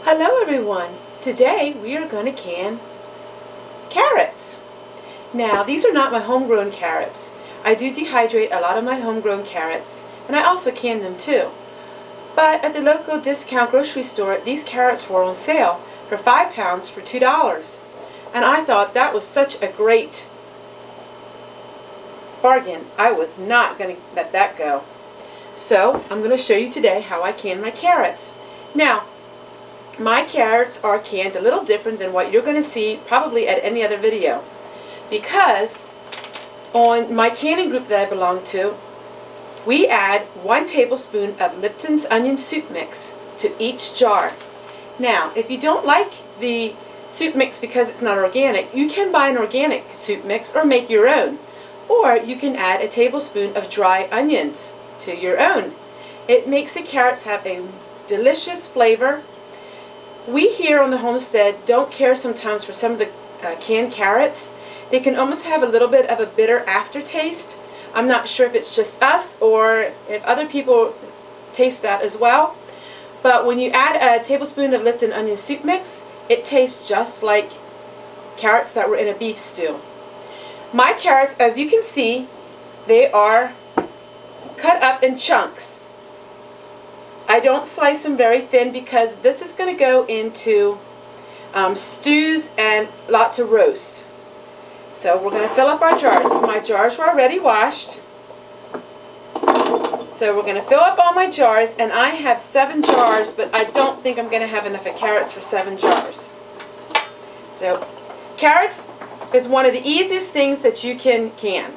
Hello everyone! Today we are going to can carrots. Now these are not my homegrown carrots. I do dehydrate a lot of my homegrown carrots and I also can them too. But at the local discount grocery store these carrots were on sale for 5 pounds for $2. And I thought that was such a great bargain. I was not going to let that go. So I'm going to show you today how I can my carrots. Now my carrots are canned a little different than what you're going to see probably at any other video, because on my canning group that I belong to, we add 1 tablespoon of Lipton's onion soup mix to each jar. Now if you don't like the soup mix because it's not organic, you can buy an organic soup mix or make your own, or you can add a tablespoon of dry onions to your own. It makes the carrots have a delicious flavor. We here on the Homestead don't care sometimes for some of the canned carrots. They can almost have a little bit of a bitter aftertaste. I'm not sure if it's just us or if other people taste that as well. But when you add a tablespoon of Lipton onion soup mix, it tastes just like carrots that were in a beef stew. My carrots, as you can see, they are cut up in chunks. I don't slice them very thin because this is going to go into stews and lots of roast. So we're going to fill up our jars. My jars were already washed. So we're going to fill up all my jars, and I have 7 jars, but I don't think I'm going to have enough of carrots for 7 jars. So carrots is one of the easiest things that you can can.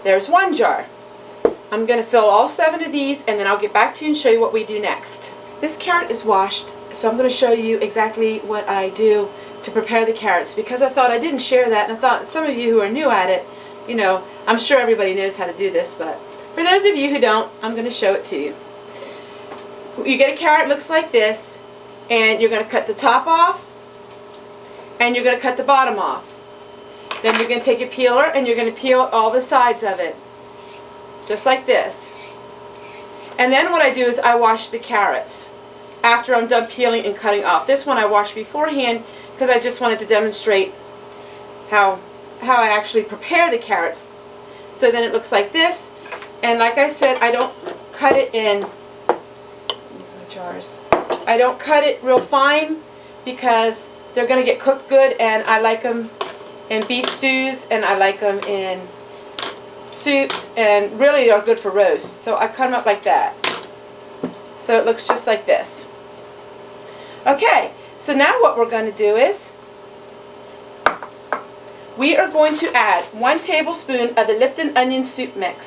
There's 1 jar. I'm going to fill all 7 of these, and then I'll get back to you and show you what we do next. This carrot is washed, so I'm going to show you exactly what I do to prepare the carrots, because I thought I didn't share that, and I thought some of you who are new at it, you know, I'm sure everybody knows how to do this, but for those of you who don't, I'm going to show it to you. You get a carrot, looks like this, and you're going to cut the top off, and you're going to cut the bottom off. Then you're going to take a peeler, and you're going to peel all the sides of it. Just like this. And then what I do is I wash the carrots after I'm done peeling and cutting off. This one I wash beforehand because I just wanted to demonstrate how I actually prepare the carrots. So then it looks like this, and like I said, I don't cut it in jars. I don't cut it real fine because they're going to get cooked good, and I like them in beef stews, and I like them in soups, and really are good for roast. So I cut them up like that. So it looks just like this. Okay, so now what we're going to do is we are going to add 1 tablespoon of the Lipton onion soup mix.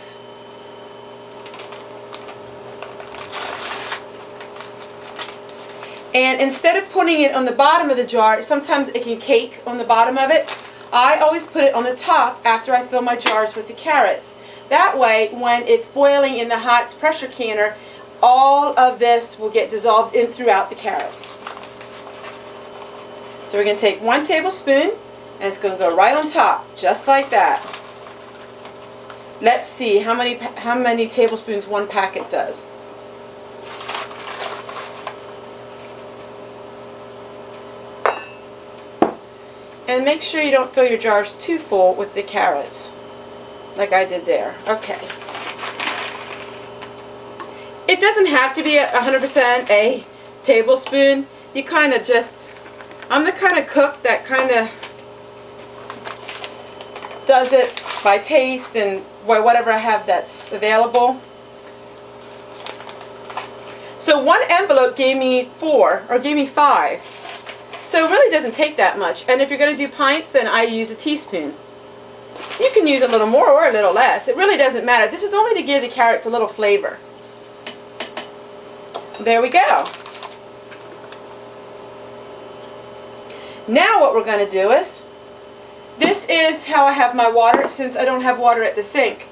And instead of putting it on the bottom of the jar, sometimes it can cake on the bottom of it. I always put it on the top after I fill my jars with the carrots. That way, when it's boiling in the hot pressure canner, all of this will get dissolved in throughout the carrots. So we're going to take 1 tablespoon, and it's going to go right on top, just like that. Let's see how many tablespoons 1 packet does. And make sure you don't fill your jars too full with the carrots, like I did there. Okay. It doesn't have to be 100% a tablespoon. You kind of just, I'm the kind of cook that kind of does it by taste and whatever I have that's available. So 1 envelope gave me 4, or gave me 5. So it really doesn't take that much. And if you're going to do pints, then I use a teaspoon. You can use a little more or a little less. It really doesn't matter. This is only to give the carrots a little flavor. There we go. Now what we're going to do is, this is how I have my water, since I don't have water at the sink.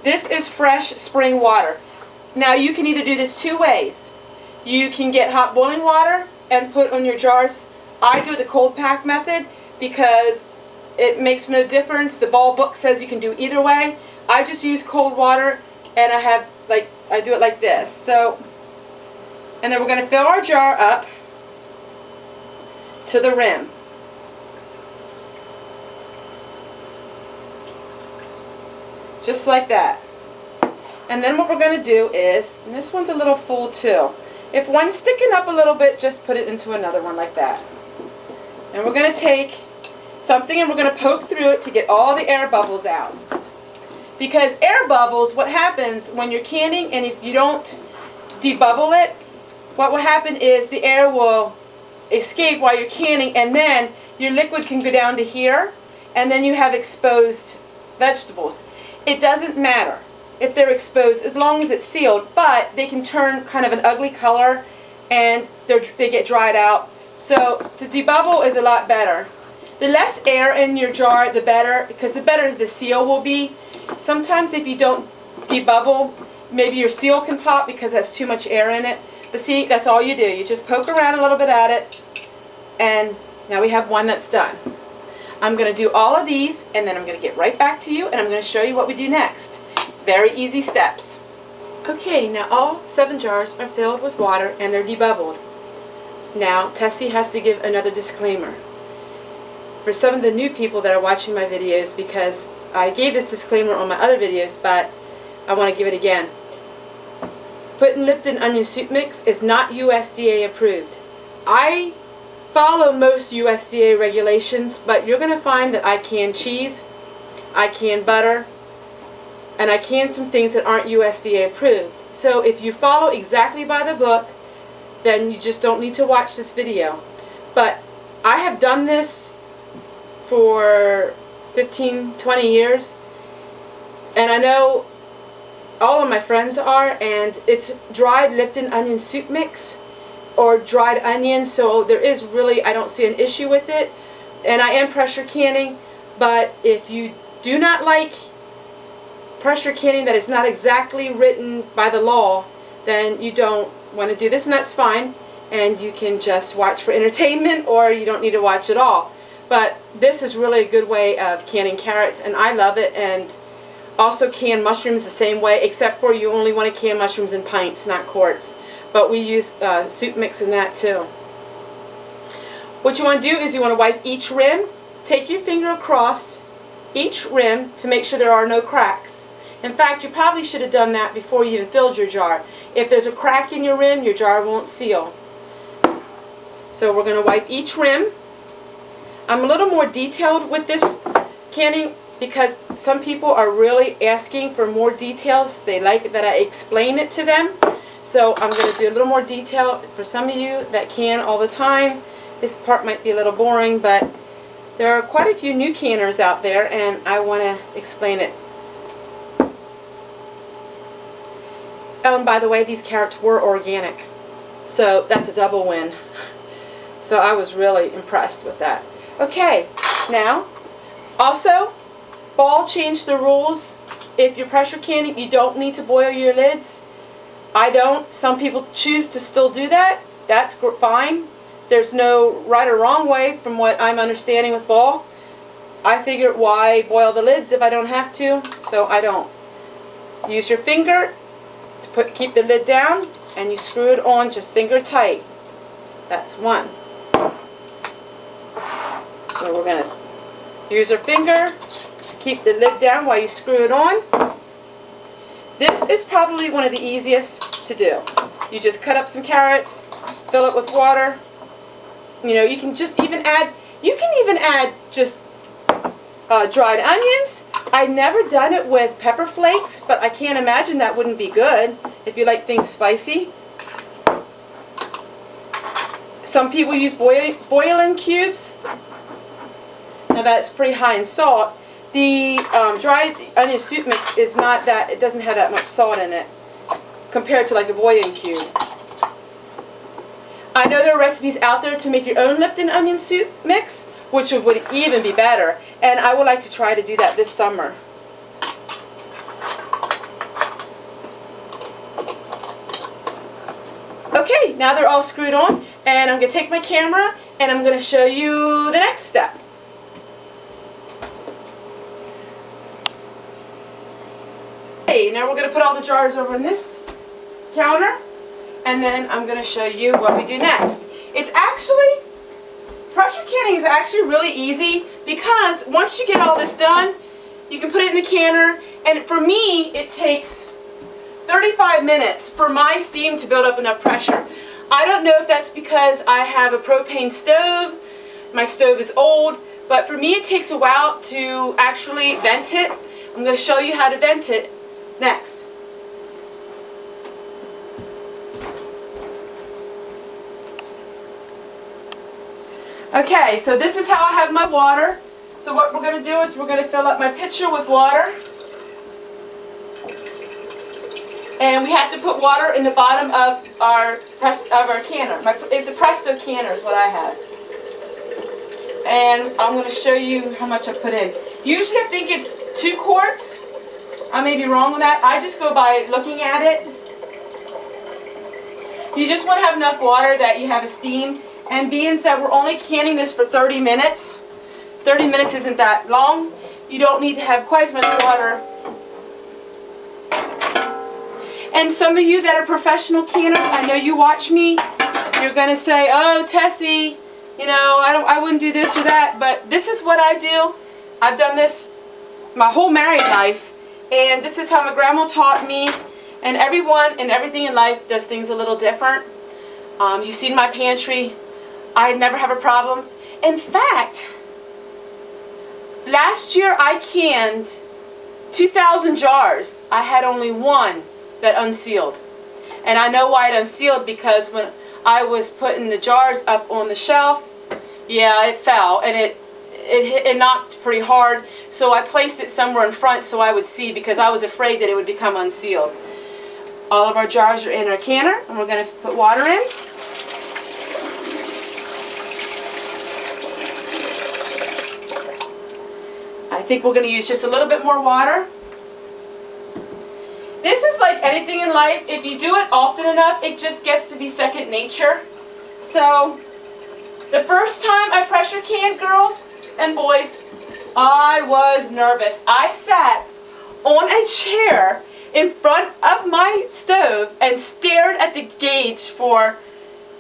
This is fresh spring water. Now you can either do this 2 ways. You can get hot boiling water and put on your jars. I do the cold pack method because it makes no difference. The ball book says you can do either way. I just use cold water, and I do it like this. So, and then we're going to fill our jar up to the rim. Just like that. And then what we're going to do is, and this one's a little full too, if one's sticking up a little bit, just put it into another one like that. And we're going to take something and we're going to poke through it to get all the air bubbles out. Because air bubbles, what happens when you're canning, and if you don't debubble it, what will happen is the air will escape while you're canning, and then your liquid can go down to here, and then you have exposed vegetables. It doesn't matter if they're exposed as long as it's sealed, but they can turn kind of an ugly color and they get dried out. So to debubble is a lot better. The less air in your jar, the better, because the better the seal will be. Sometimes if you don't debubble, maybe your seal can pop because it has too much air in it. But see, that's all you do. You just poke around a little bit at it, and now we have one that's done. I'm going to do all of these, and then I'm going to get right back to you, and I'm going to show you what we do next. Very easy steps. Okay, now all 7 jars are filled with water, and they're debubbled. Now, Tessie has to give another disclaimer. For some of the new people that are watching my videos, because I gave this disclaimer on my other videos, but I want to give it again. Putting Lipton onion soup mix is not USDA approved. I follow most USDA regulations, but you're going to find that I can cheese, I can butter, and I can some things that aren't USDA approved. So if you follow exactly by the book, then you just don't need to watch this video. But I have done this for 15, 20 years, and I know all of my friends are, and it's dried Lipton onion soup mix or dried onion, so there is really, I don't see an issue with it. And I am pressure canning, but if you do not like pressure canning that is not exactly written by the law, then you don't want to do this, and that's fine, and you can just watch for entertainment, or you don't need to watch at all. But this is really a good way of canning carrots, and I love it. And also can mushrooms the same way, except for you only want to can mushrooms in pints, not quarts. But we use soup mix in that too. What you want to do is you want to wipe each rim. Take your finger across each rim to make sure there are no cracks. In fact, you probably should have done that before you even filled your jar. If there's a crack in your rim, your jar won't seal. So we're going to wipe each rim. I'm a little more detailed with this canning because some people are really asking for more details. They like that I explain it to them. So I'm going to do a little more detail for some of you that can all the time. This part might be a little boring, but there are quite a few new canners out there, and I want to explain it. Oh, and by the way, these carrots were organic, so that's a double win. So I was really impressed with that. Okay, now, also, Ball changed the rules. If you're pressure canning, you don't need to boil your lids. I don't. Some people choose to still do that. That's fine. There's no right or wrong way from what I'm understanding with Ball. I figured, why boil the lids if I don't have to? So I don't. Use your finger to keep the lid down, and you screw it on just finger tight. That's one. So we're going to use our finger to keep the lid down while you screw it on. This is probably one of the easiest to do. You just cut up some carrots, fill it with water. You know, you can just even add, just dried onions. I've never done it with pepper flakes, but I can't imagine that wouldn't be good if you like things spicy. Some people use boiling cubes. Now that's pretty high in salt. The dried onion soup mix is not that, it doesn't have that much salt in it compared to like a boiling cube. I know there are recipes out there to make your own Lipton onion soup mix, which would even be better, and I would like to try to do that this summer. Okay, now they're all screwed on, and I'm going to take my camera and I'm going to show you the next step. Okay, now we're going to put all the jars over on this counter, and then I'm going to show you what we do next. It's actually pressure canning is actually really easy because once you get all this done, you can put it in the canner, and for me, it takes 35 minutes for my steam to build up enough pressure. I don't know if that's because I have a propane stove, my stove is old, but for me it takes a while to actually vent it. I'm going to show you how to vent it next. Okay, so this is how I have my water. So what we're going to do is we're going to fill up my pitcher with water. And we have to put water in the bottom of our canner. It's a Presto canner is what I have. And I'm going to show you how much I put in. Usually I think it's 2 quarts. I may be wrong on that. I just go by looking at it. You just want to have enough water that you have a steam. And being that we're only canning this for 30 minutes, 30 minutes isn't that long. You don't need to have quite as much water. And some of you that are professional canners, I know you watch me, you're going to say, oh, Tessie, you know, I wouldn't do this or that. But this is what I do. I've done this my whole married life. And this is how my grandma taught me. And everyone and everything in life does things a little different. You've seen my pantry. I never have a problem. In fact, last year I canned 2,000 jars. I had only one that unsealed. And I know why it unsealed, because when I was putting the jars up on the shelf, yeah, it fell and it knocked pretty hard. So I placed it somewhere in front so I would see, because I was afraid that it would become unsealed. All of our jars are in our canner, and we're going to put water in. I think we're going to use just a little bit more water. This is like anything in life. If you do it often enough, it just gets to be second nature. So, the first time I pressure canned, girls and boys, I was nervous. I sat on a chair in front of my stove and stared at the gauge for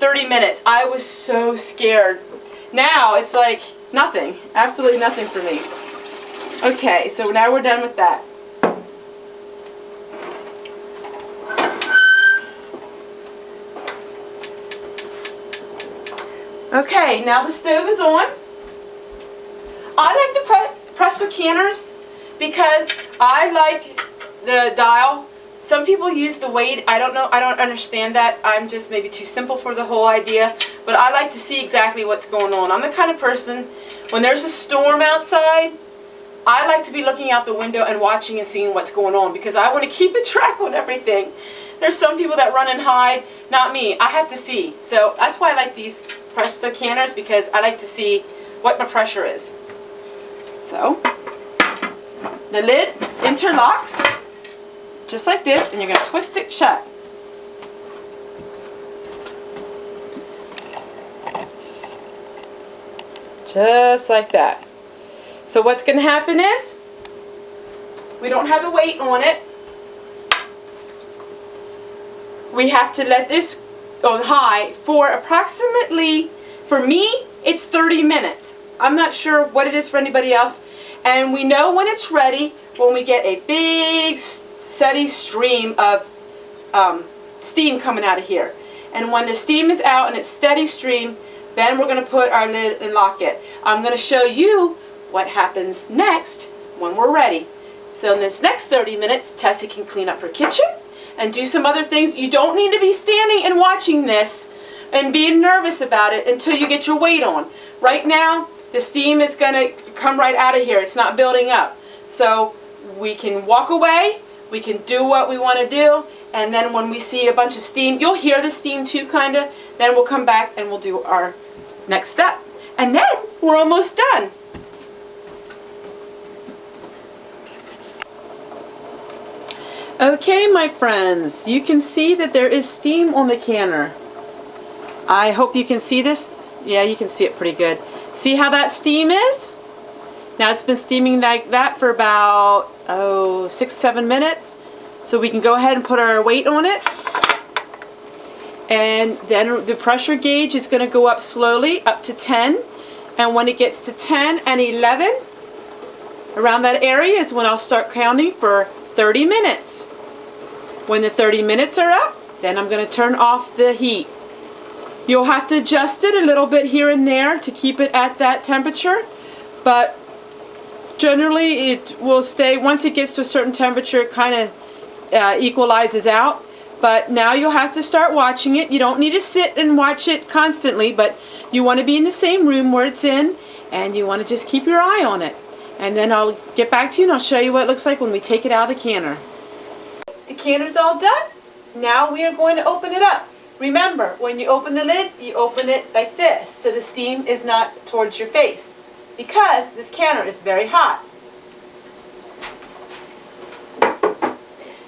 30 minutes. I was so scared. Now, it's like nothing. Absolutely nothing for me. Okay, so now we're done with that. Okay, now the stove is on. I like the Presto canners because I like the dial. Some people use the weight. I don't know. I don't understand that. I'm just maybe too simple for the whole idea. But I like to see exactly what's going on. I'm the kind of person, when there's a storm outside, I like to be looking out the window and watching and seeing what's going on, because I want to keep a track on everything. There's some people that run and hide. Not me. I have to see. So that's why I like these Presto canners, because I like to see what my pressure is. So, the lid interlocks, just like this, and you're going to twist it shut. Just like that. So what's going to happen is, we don't have a weight on it. We have to let this go high for approximately, for me, it's 30 minutes. I'm not sure what it is for anybody else. And we know when it's ready when we get a big, steady stream of steam coming out of here. And when the steam is out and it's steady stream, then we're going to put our lid and lock it. I'm going to show you what happens next when we're ready. So in this next 30 minutes, Tessie can clean up her kitchen and do some other things. You don't need to be standing and watching this and being nervous about it until you get your weight on. Right now, the steam is going to come right out of here. It's not building up. So we can walk away, we can do what we want to do, and then when we see a bunch of steam, you'll hear the steam too, kind of, then we'll come back and we'll do our next step. And then we're almost done. Okay, my friends, you can see that there is steam on the canner. I hope you can see this. Yeah, you can see it pretty good. See how that steam is? Now it's been steaming like that for about 6-7 minutes. So we can go ahead and put our weight on it. And then the pressure gauge is going to go up slowly, up to 10. And when it gets to 10 and 11, around that area is when I'll start counting for 30 minutes. When the 30 minutes are up, then I'm going to turn off the heat. You'll have to adjust it a little bit here and there to keep it at that temperature, but generally it will stay. Once it gets to a certain temperature, it kind of equalizes out. But now you'll have to start watching it. You don't need to sit and watch it constantly, but you want to be in the same room where it's in, and you want to just keep your eye on it. And then I'll get back to you and I'll show you what it looks like when we take it out of the canner. The canner's all done. Now we are going to open it up. Remember, when you open the lid, you open it like this, so the steam is not towards your face, because this canner is very hot.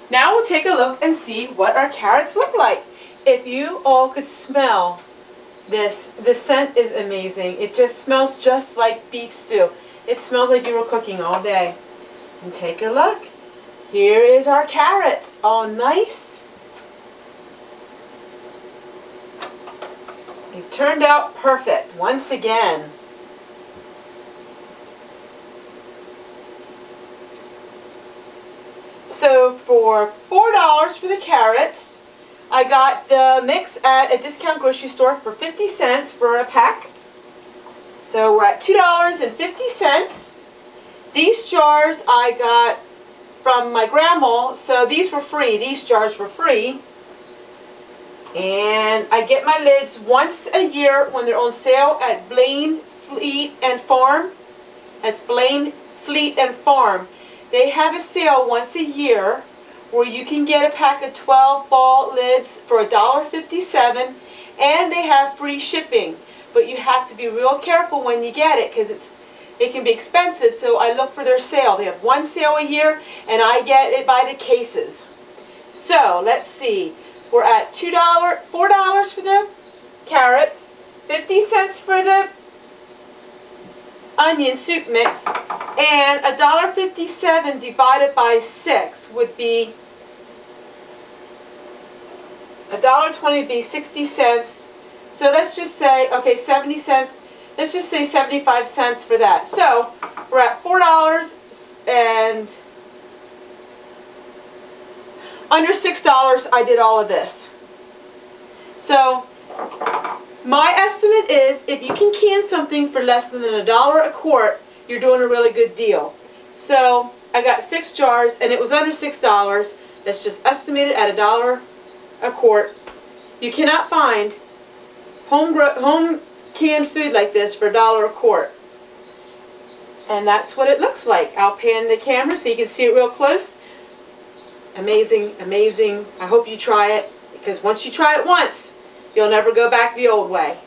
Now we'll take a look and see what our carrots look like. If you all could smell this, the scent is amazing. It just smells just like beef stew. It smells like you were cooking all day. And take a look. Here is our carrots, all nice. They turned out perfect once again. So for $4 for the carrots, I got the mix at a discount grocery store for 50 cents for a pack. So we're at $2.50. These jars I got from my grandma, so these were free. These jars were free. And I get my lids once a year when they're on sale at Blaine, Fleet and Farm. That's Blaine, Fleet and Farm. They have a sale once a year where you can get a pack of 12 ball lids for $1.57, and they have free shipping. But you have to be real careful when you get it, because it can be expensive, so I look for their sale. They have one sale a year, and I get it by the cases. So, let's see. We're at $4 for the carrots, 50 cents for the onion soup mix, and $1.57 divided by 6 would be $1.20 would be 60 cents. So let's just say, okay, 70 cents. Let's just say 75 cents for that. So we're at $4 and under $6 I did all of this. So my estimate is if you can can something for less than $1 a quart, you're doing a really good deal. So I got 6 jars and it was under $6. That's just estimated at $1 a quart. You cannot find home canned food like this for $1 a quart. And that's what it looks like. I'll pan the camera so you can see it real close. Amazing, amazing. I hope you try it, because once you try it once, you'll never go back the old way.